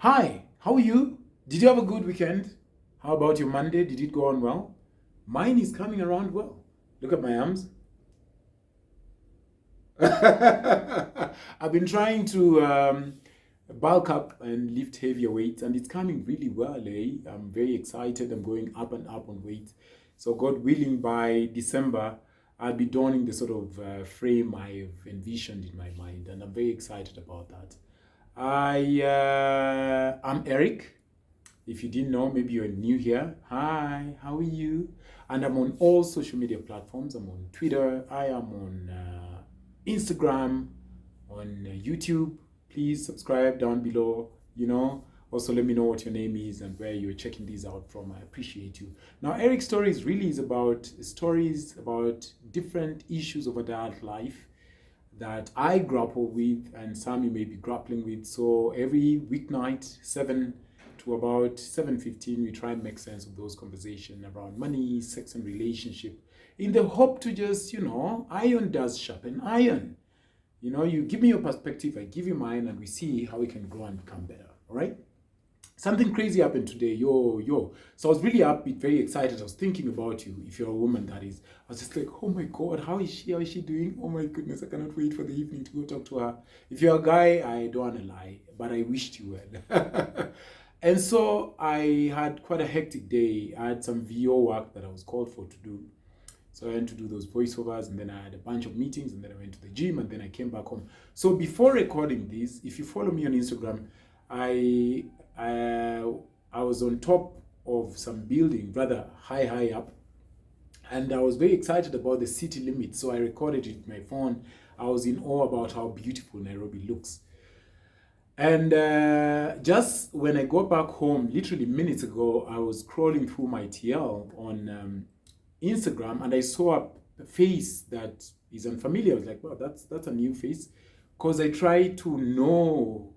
Hi, how are you? Did you have a good weekend? How about your Monday? Did it go on well? Mine is coming around well. Look at my arms. I've been trying to bulk up and lift heavier weights, and it's coming really well. I'm very excited. I'm going up and up on weight. So, God willing, by December, I'll be donning the sort of frame I've envisioned in my mind, and I'm very excited about that. I'm Eric. If you didn't know, maybe you're new here. Hi, how are you? And I'm on all social media platforms. I'm on Twitter. I am on Instagram, on YouTube. Please subscribe down below. Also let me know what your name is and where you're checking these out from. I appreciate you. Now, Eric's Stories really is about stories about different issues of adult life that I grapple with and some you may be grappling with. So every weeknight, 7 to about 7:15, we try and make sense of those conversations around money, sex, and relationship in the hope to just, iron does sharpen iron. You give me your perspective, I give you mine, and we see how we can grow and become better. All right? Something crazy happened today. Yo. So I was really upbeat, very excited. I was thinking about you, if you're a woman, that is. I was just like, oh my God, how is she? How is she doing? Oh my goodness, I cannot wait for the evening to go talk to her. If you're a guy, I don't want to lie, but I wished you well. And so I had quite a hectic day. I had some VO work that I was called for to do. So I went to do those voiceovers, and then I had a bunch of meetings, and then I went to the gym, and then I came back home. So before recording this, if you follow me on Instagram, I was on top of some building, rather high up, and I was very excited about the city limits. So I recorded it with my phone. I was in awe about how beautiful Nairobi looks. And just when I got back home, literally minutes ago, I was scrolling through my TL on Instagram, and I saw a face that is unfamiliar. I was like, wow, that's a new face. Because I try to know,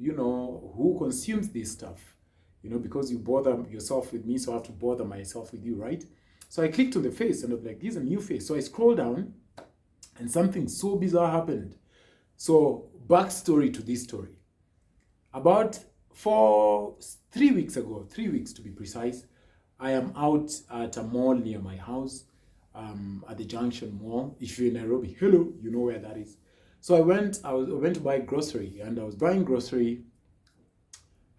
who consumes this stuff. Because you bother yourself with me, so I have to bother myself with you, right? So I clicked on the face, and I'm like, this is a new face. So I scroll down, and something so bizarre happened. So, backstory to this story. About 3 weeks ago, 3 weeks to be precise, I am out at a mall near my house, at the Junction Mall. If you're in Nairobi, hello, you know where that is. So I went to buy grocery, and I was buying grocery,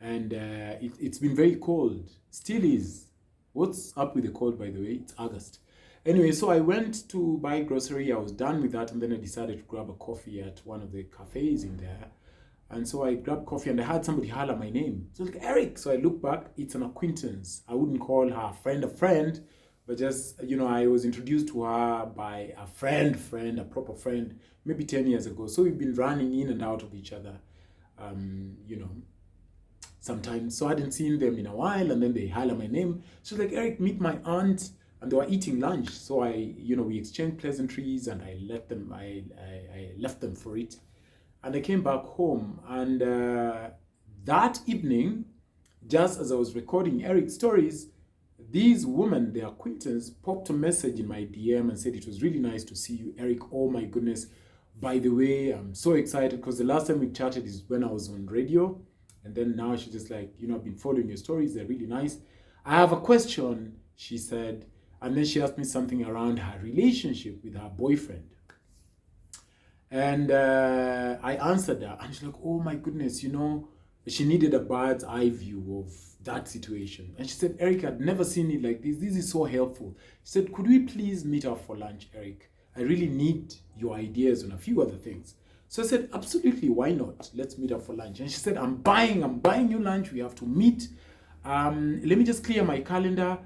and it's been very cold. Still is. What's up with the cold, by the way? It's August. Anyway, so I went to buy grocery. I was done with that, and then I decided to grab a coffee at one of the cafes in there. And so I grabbed coffee, and I had somebody holler my name. So I was like, Eric. So I look back, it's an acquaintance. I wouldn't call her a friend, but just, I was introduced to her by a friend, a proper friend, maybe 10 years ago. So we've been running in and out of each other, sometimes. So I hadn't seen them in a while, and then they holler my name. She was like, Eric, meet my aunt. And they were eating lunch. So we exchanged pleasantries, and I left them for it. And I came back home, and that evening, just as I was recording Eric's Stories, these women, their acquaintance, popped a message in my DM and said, it was really nice to see you, Eric. Oh my goodness. By the way, I'm so excited because the last time we chatted is when I was on radio. And then now she's just like, I've been following your stories. They're really nice. I have a question, she said. And then she asked me something around her relationship with her boyfriend. And I answered her, and she's like, oh my goodness, she needed a bird's eye view of that situation. And she said, Eric, I'd never seen it like this. This is so helpful. She said, could we please meet up for lunch, Eric? I really need your ideas on a few other things. So I said, absolutely, why not? Let's meet up for lunch. And she said, I'm buying you lunch. We have to meet. Let me just clear my calendar.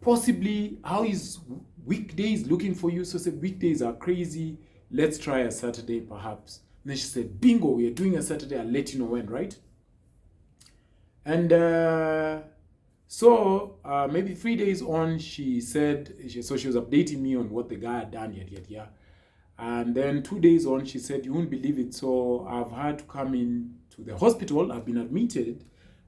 Possibly, how is weekdays looking for you? So I said, weekdays are crazy. Let's try a Saturday, perhaps. And then she said, bingo, we are doing a Saturday. I'll let you know when, right? And so maybe 3 days on, she said, so she was updating me on what the guy had done, yet. And then 2 days on, she said, you won't believe it. So I've had to come in to the hospital. I've been admitted.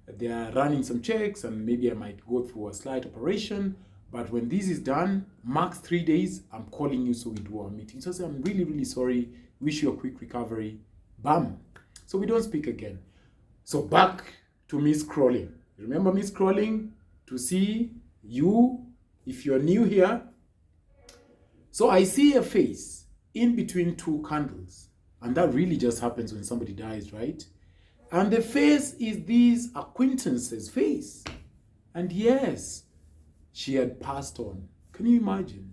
They are running some checks, and maybe I might go through a slight operation. But when this is done, max 3 days, I'm calling you so we do our meeting. So I said, I'm really, really sorry. Wish you a quick recovery. Bam. So we don't speak again. So back to me scrolling. Remember me scrolling to see you, if you're new here. So I see a face in between two candles. And that really just happens when somebody dies, right? And the face is this acquaintance's face. And yes, she had passed on. Can you imagine?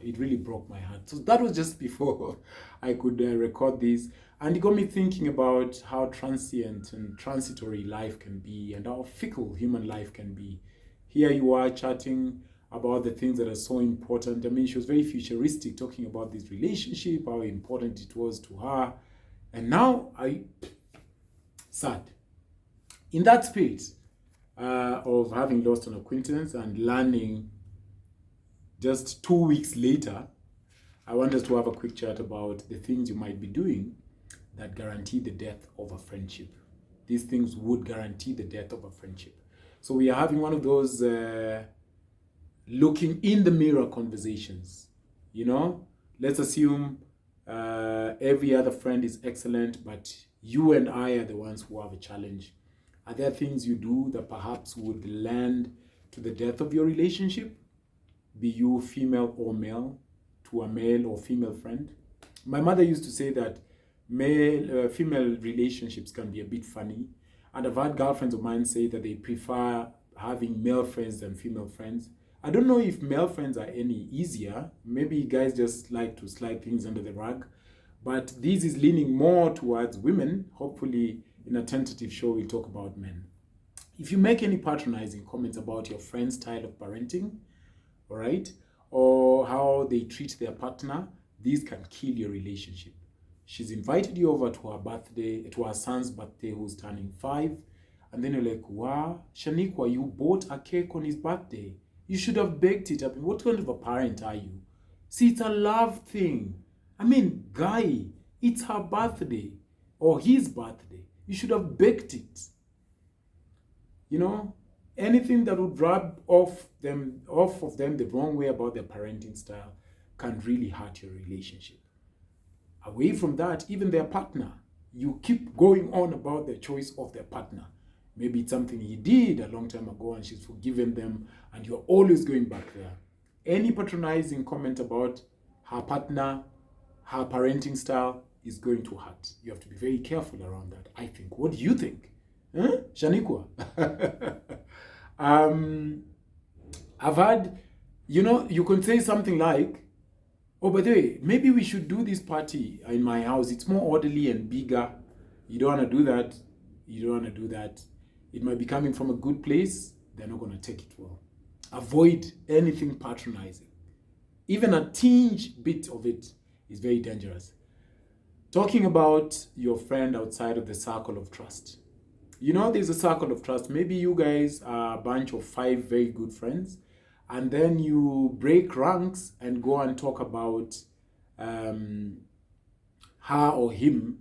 It really broke my heart. So that was just before I could record this. And it got me thinking about how transient and transitory life can be and how fickle human life can be. Here you are chatting about the things that are so important. I mean, she was very futuristic, talking about this relationship, how important it was to her. And now sad. In that spirit of having lost an acquaintance and learning just 2 weeks later, I want us to have a quick chat about the things you might be doing that guarantee the death of a friendship. These things would guarantee the death of a friendship. So we are having one of those looking in the mirror conversations. You know, let's assume every other friend is excellent, but you and I are the ones who have a challenge. Are there things you do that perhaps would land to the death of your relationship? Be you female or male, to a male or female friend? My mother used to say that female relationships can be a bit funny. And I've had girlfriends of mine say that they prefer having male friends than female friends. I don't know if male friends are any easier. Maybe guys just like to slide things under the rug. But this is leaning more towards women. Hopefully, in a tentative show, we'll talk about men. If you make any patronizing comments about your friend's style of parenting, all right, or how they treat their partner, these can kill your relationship. She's invited you over to her birthday, to her son's birthday, who's turning 5. And then you're like, wow, Shaniqua, you bought a cake on his birthday. You should have baked it. I mean, what kind of a parent are you? See, it's a love thing. I mean, guy, it's her birthday or his birthday. You should have baked it. You know, anything that would rub off of them the wrong way about their parenting style can really hurt your relationship. Away from that, even their partner, you keep going on about the choice of their partner. Maybe it's something he did a long time ago and she's forgiven them and you're always going back there. Any patronizing comment about her partner, her parenting style is going to hurt. You have to be very careful around that, I think. What do you think? Huh? Shaniqua? I've had, you can say something like, oh, by the way, maybe we should do this party in my house. It's more orderly and bigger. You don't want to do that. You don't want to do that. It might be coming from a good place. They're not going to take it well. Avoid anything patronizing. Even a tinge bit of it is very dangerous. Talking about your friend outside of the circle of trust. You know, there's a circle of trust. Maybe you guys are a bunch of 5 very good friends. And then you break ranks and go and talk about her or him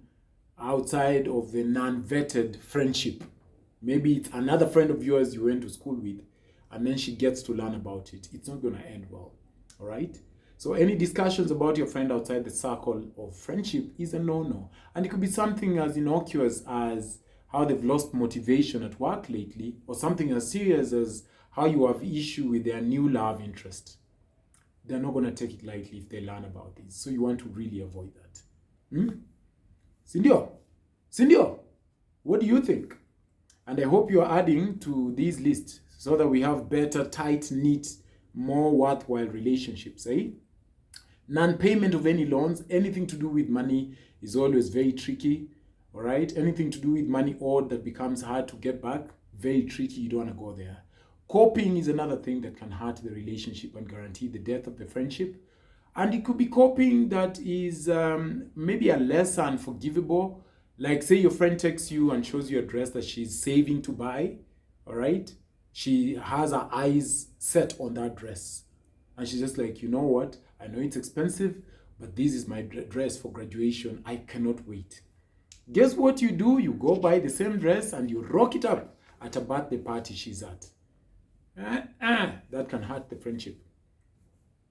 outside of the non-vetted friendship. Maybe it's another friend of yours you went to school with, and then she gets to learn about it. It's not going to end well, all right? So any discussions about your friend outside the circle of friendship is a no-no. And it could be something as innocuous as how they've lost motivation at work lately, or something as serious as how you have issue with their new love interest. They're not going to take it lightly if they learn about this. So you want to really avoid that. Cindy, what do you think? And I hope you're adding to this list so that we have better, tight-knit, more worthwhile relationships, eh? Non-payment of any loans, anything to do with money is always very tricky, all right? Anything to do with money owed that becomes hard to get back, very tricky. You don't want to go there. Coping is another thing that can hurt the relationship and guarantee the death of the friendship. And it could be coping that is maybe a less unforgivable. Like say your friend texts you and shows you a dress that she's saving to buy, all right? She has her eyes set on that dress. And she's just like, you know what? I know it's expensive, but this is my dress for graduation. I cannot wait. Guess what you do? You go buy the same dress and you rock it up at a birthday party she's at. That can hurt the friendship.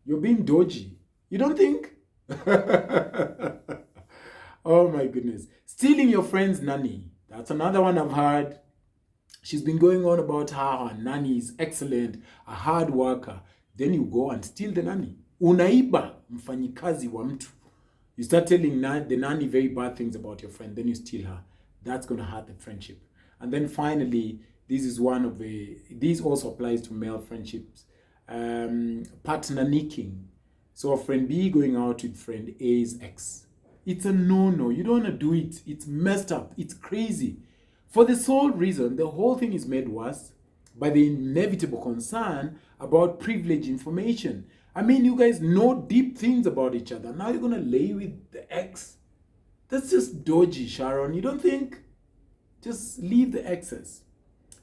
You're being dodgy. You don't think? Oh my goodness. Stealing your friend's nanny. That's another one I've heard. She's been going on about how her nanny is excellent, a hard worker. Then you go and steal the nanny. Unaiba mfanyikazi wa mtu. You start telling the nanny very bad things about your friend, then you steal her. That's going to hurt the friendship. And then finally, this also applies to male friendships. Partner nicking. So friend B going out with friend A's ex. It's a no-no. You don't want to do it. It's messed up. It's crazy. For the sole reason, the whole thing is made worse by the inevitable concern about privileged information. I mean, you guys know deep things about each other. Now you're going to lay with the ex? That's just dodgy, Sharon. You don't think? Just leave the exes.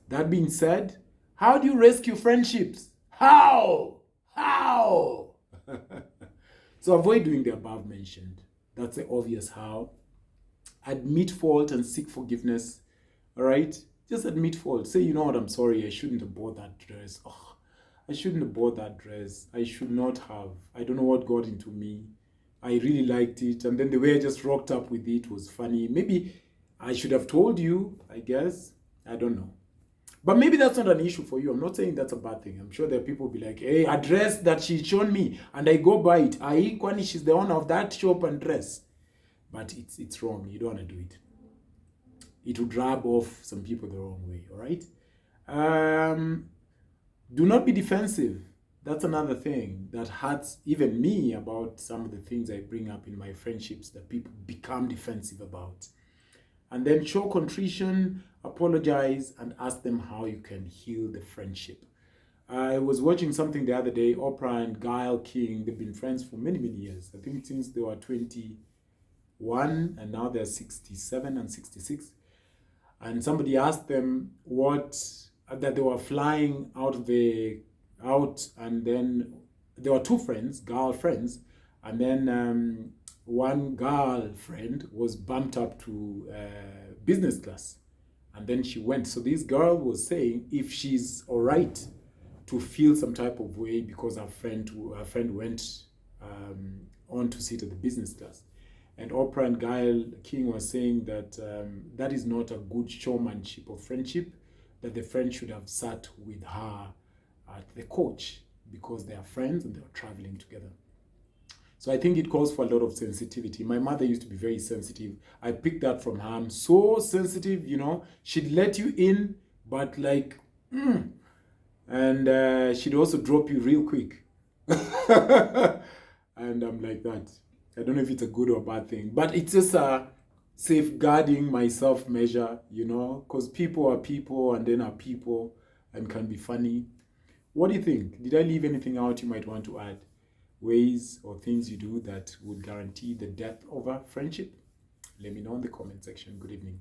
That being said, how do you rescue friendships? How? So avoid doing the above mentioned. That's the obvious how. Admit fault and seek forgiveness. All right? Just admit fault. Say, you know what, I'm sorry. I shouldn't have bought that dress. Oh, I shouldn't have bought that dress. I should not have. I don't know what got into me. I really liked it. And then the way I just rocked up with it was funny. Maybe I should have told you, I guess. I don't know. But maybe that's not an issue for you. I'm not saying that's a bad thing. I'm sure there are people who be like, hey, a dress that she's shown me and I go buy it. Kwani she's the owner of that shop and dress. But it's wrong. You don't want to do it. It will rub off some people the wrong way, all right? Do not be defensive. That's another thing that hurts even me about some of the things I bring up in my friendships that people become defensive about. And then show contrition, apologize, and ask them how you can heal the friendship. I was watching something the other day. Oprah and Gayle King, they've been friends for many, many years. I think since they were 21, and now they're 67 and 66. And somebody asked them that they were flying out, and then there were two friends, girl friends, and then one girlfriend was bumped up to business class, and then she went. So this girl was saying if she's all right to feel some type of way because her friend went on to sit at the business class. And Oprah and Gayle King were saying that that is not a good showmanship of friendship, that the friend should have sat with her at the coach because they are friends and they were traveling together. So I think it calls for a lot of sensitivity. My mother used to be very sensitive. I picked that from her. I'm so sensitive, She'd let you in, but like, and she'd also drop you real quick. And I'm like that. I don't know if it's a good or bad thing, but it's just a safeguarding myself measure, because people are people and then are people and can be funny. What do you think? Did I leave anything out you might want to add? Ways or things you do that would guarantee the death of a friendship? Let me know in the comment section. Good evening.